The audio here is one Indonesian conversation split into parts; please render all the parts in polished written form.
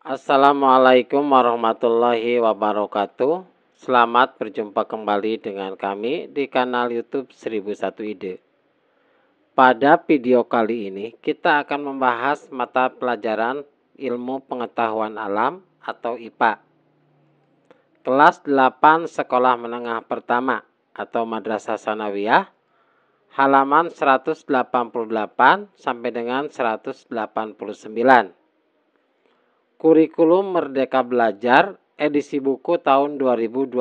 Assalamualaikum warahmatullahi wabarakatuh. Selamat berjumpa kembali dengan kami di kanal YouTube 1001 Ide. Pada video kali ini kita akan membahas mata pelajaran Ilmu Pengetahuan Alam atau IPA. Kelas 8 Sekolah Menengah Pertama atau Madrasah Tsanawiyah, halaman 188 sampai dengan 189. Kurikulum Merdeka Belajar edisi buku tahun 2021.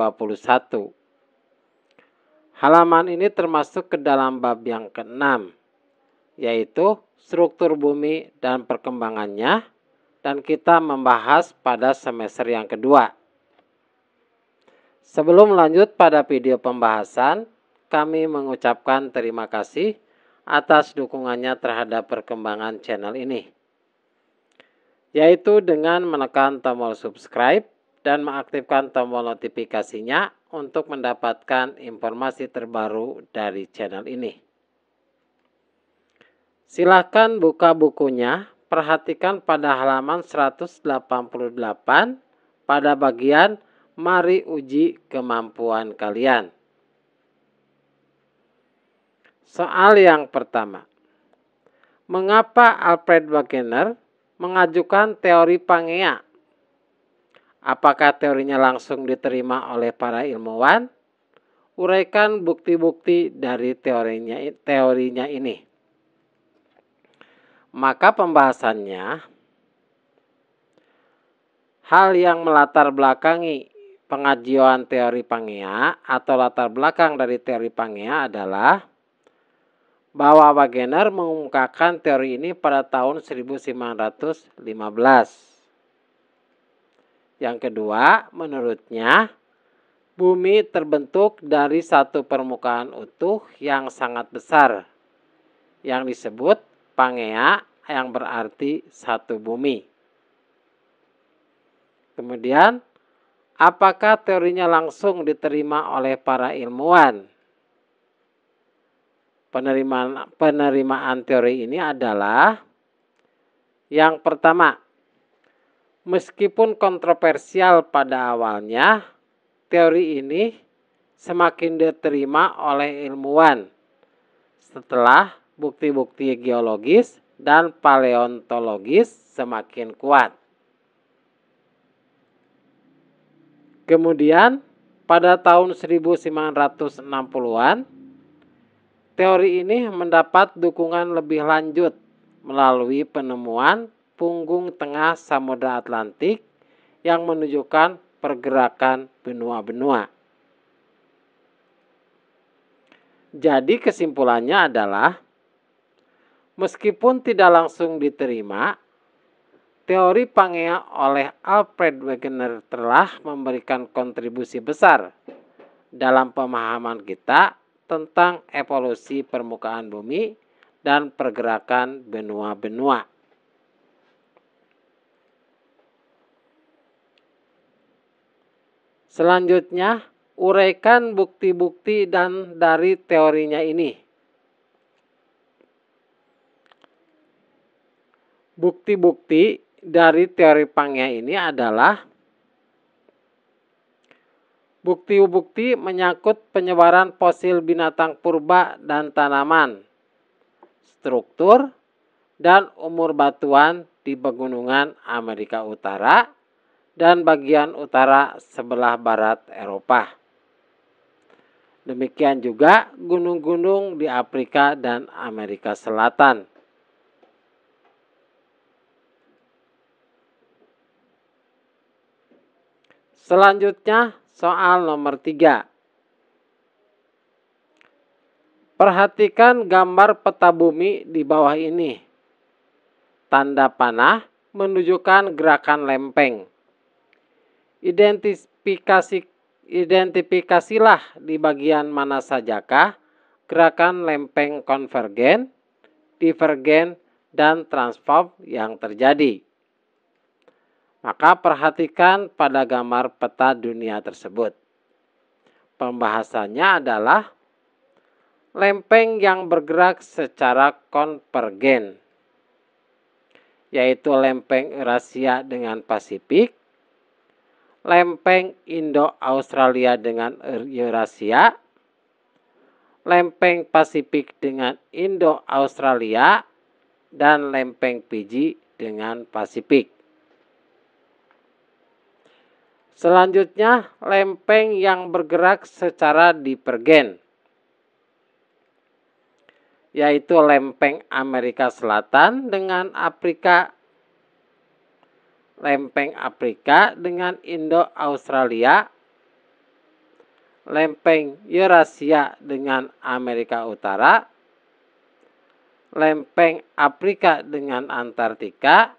Halaman ini termasuk ke dalam bab yang ke-6, yaitu struktur bumi dan perkembangannya, dan kita membahas pada semester yang kedua. Sebelum lanjut pada video pembahasan, kami mengucapkan terima kasih atas dukungannya terhadap perkembangan channel ini, yaitu dengan menekan tombol subscribe dan mengaktifkan tombol notifikasinya untuk mendapatkan informasi terbaru dari channel ini. Silakan buka bukunya, perhatikan pada halaman 188 pada bagian Mari uji kemampuan kalian. Soal yang pertama. Mengapa Alfred Wegener mengajukan teori Pangea? Apakah teorinya langsung diterima oleh para ilmuwan? Uraikan bukti-bukti dari teorinya ini. Maka pembahasannya, hal yang melatar belakangi pengajuan teori Pangea atau latar belakang dari teori Pangea adalah bahwa Wegener mengungkapkan teori ini pada tahun 1915. Yang kedua, menurutnya, bumi terbentuk dari satu permukaan utuh yang sangat besar, yang disebut Pangea, yang berarti satu bumi. Kemudian, apakah teorinya langsung diterima oleh para ilmuwan? Penerimaan teori ini adalah yang pertama, meskipun kontroversial pada awalnya, teori ini semakin diterima oleh ilmuwan setelah bukti-bukti geologis dan paleontologis semakin kuat. Kemudian, pada tahun 1960-an, teori ini mendapat dukungan lebih lanjut melalui penemuan punggung tengah Samudra Atlantik yang menunjukkan pergerakan benua-benua. Jadi kesimpulannya adalah, meskipun tidak langsung diterima, teori Pangea oleh Alfred Wegener telah memberikan kontribusi besar dalam pemahaman kita tentang evolusi permukaan bumi dan pergerakan benua-benua. Selanjutnya, uraikan bukti-bukti dan dari teorinya ini. Bukti-bukti dari teori Pangea ini adalah bukti-bukti menyangkut penyebaran fosil binatang purba dan tanaman, struktur, dan umur batuan di pegunungan Amerika Utara dan bagian utara sebelah barat Eropa. Demikian juga gunung-gunung di Afrika dan Amerika Selatan. Selanjutnya, soal nomor 3. Perhatikan gambar peta bumi di bawah ini. Tanda panah menunjukkan gerakan lempeng. Identifikasilah di bagian mana sajakah gerakan lempeng konvergen, divergen, dan transform yang terjadi. Maka perhatikan pada gambar peta dunia tersebut. Pembahasannya adalah lempeng yang bergerak secara konvergen. yaitu lempeng Eurasia dengan Pasifik, lempeng Indo-Australia dengan Eurasia, lempeng Pasifik dengan Indo-Australia, dan lempeng Fiji dengan Pasifik. Selanjutnya, lempeng yang bergerak secara divergen, yaitu lempeng Amerika Selatan dengan Afrika, lempeng Afrika dengan Indo-Australia, lempeng Eurasia dengan Amerika Utara, lempeng Afrika dengan Antartika,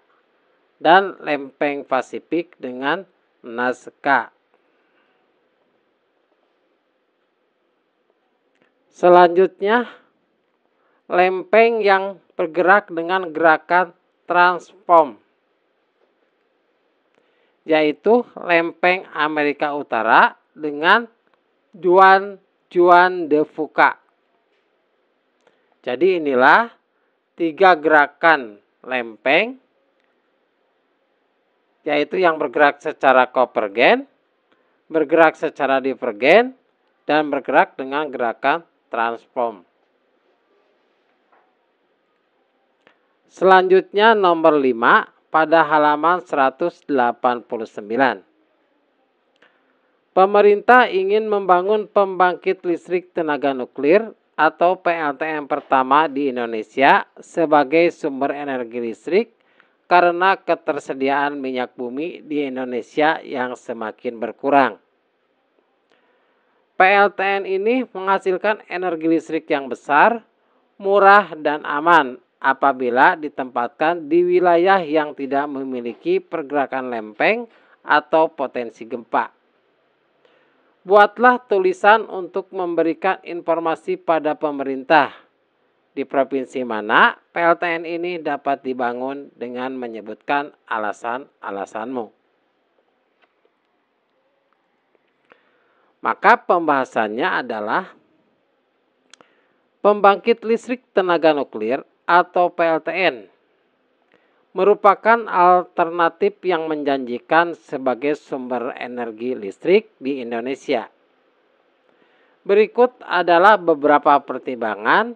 dan lempeng Pasifik dengan Nazca. Selanjutnya, lempeng yang bergerak dengan gerakan transform, yaitu lempeng Amerika Utara dengan Juan de Fuca. Jadi inilah 3 gerakan lempeng, yaitu yang bergerak secara konvergen, bergerak secara divergen, dan bergerak dengan gerakan transform. Selanjutnya nomor 5 pada halaman 189. Pemerintah ingin membangun pembangkit listrik tenaga nuklir atau PLTN pertama di Indonesia sebagai sumber energi listrik karena ketersediaan minyak bumi di Indonesia yang semakin berkurang. PLTN ini menghasilkan energi listrik yang besar, murah, dan aman apabila ditempatkan di wilayah yang tidak memiliki pergerakan lempeng atau potensi gempa. Buatlah tulisan untuk memberikan informasi pada pemerintah di provinsi mana PLTN ini dapat dibangun dengan menyebutkan alasan-alasanmu. Maka pembahasannya adalah pembangkit listrik tenaga nuklir atau PLTN merupakan alternatif yang menjanjikan sebagai sumber energi listrik di Indonesia. Berikut adalah beberapa pertimbangan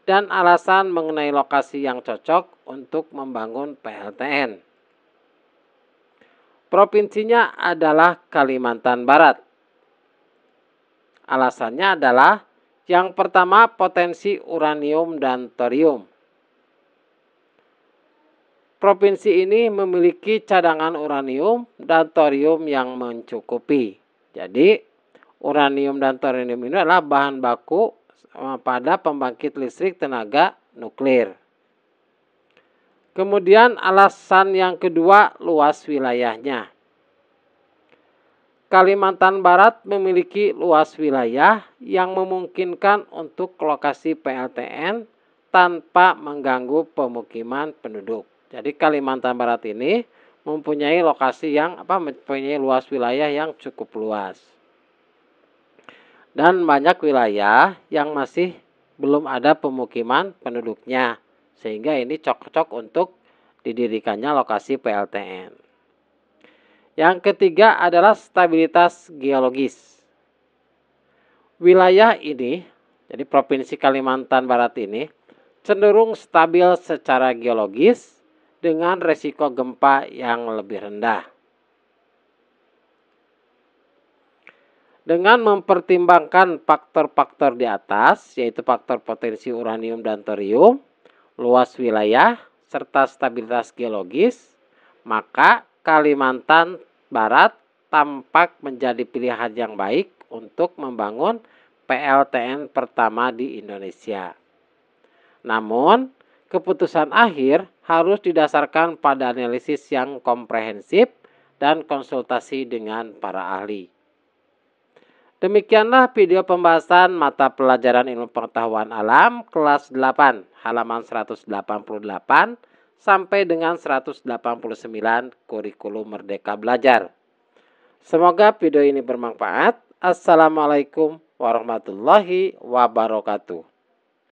dan alasan mengenai lokasi yang cocok untuk membangun PLTN. Provinsinya adalah Kalimantan Barat. Alasannya adalah yang pertama potensi uranium dan thorium. Provinsi ini memiliki cadangan uranium dan thorium yang mencukupi. Jadi uranium dan thorium ini adalah bahan baku pada pembangkit listrik tenaga nuklir. Kemudian alasan yang kedua, luas wilayahnya. Kalimantan Barat memiliki luas wilayah yang memungkinkan untuk lokasi PLTN tanpa mengganggu pemukiman penduduk. Jadi Kalimantan Barat ini mempunyai lokasi yang mempunyai luas wilayah yang cukup luas. Dan banyak wilayah yang masih belum ada pemukiman penduduknya, sehingga ini cocok untuk didirikannya lokasi PLTN. Yang ketiga adalah stabilitas geologis. Wilayah ini, jadi Provinsi Kalimantan Barat ini, cenderung stabil secara geologis dengan resiko gempa yang lebih rendah. Dengan mempertimbangkan faktor-faktor di atas, yaitu faktor potensi uranium dan thorium, luas wilayah, serta stabilitas geologis, maka Kalimantan Barat tampak menjadi pilihan yang baik untuk membangun PLTN pertama di Indonesia. Namun, keputusan akhir harus didasarkan pada analisis yang komprehensif dan konsultasi dengan para ahli. Demikianlah video pembahasan mata pelajaran ilmu pengetahuan alam kelas 8 halaman 188 sampai dengan 189 kurikulum Merdeka Belajar. Semoga video ini bermanfaat. Assalamualaikum warahmatullahi wabarakatuh.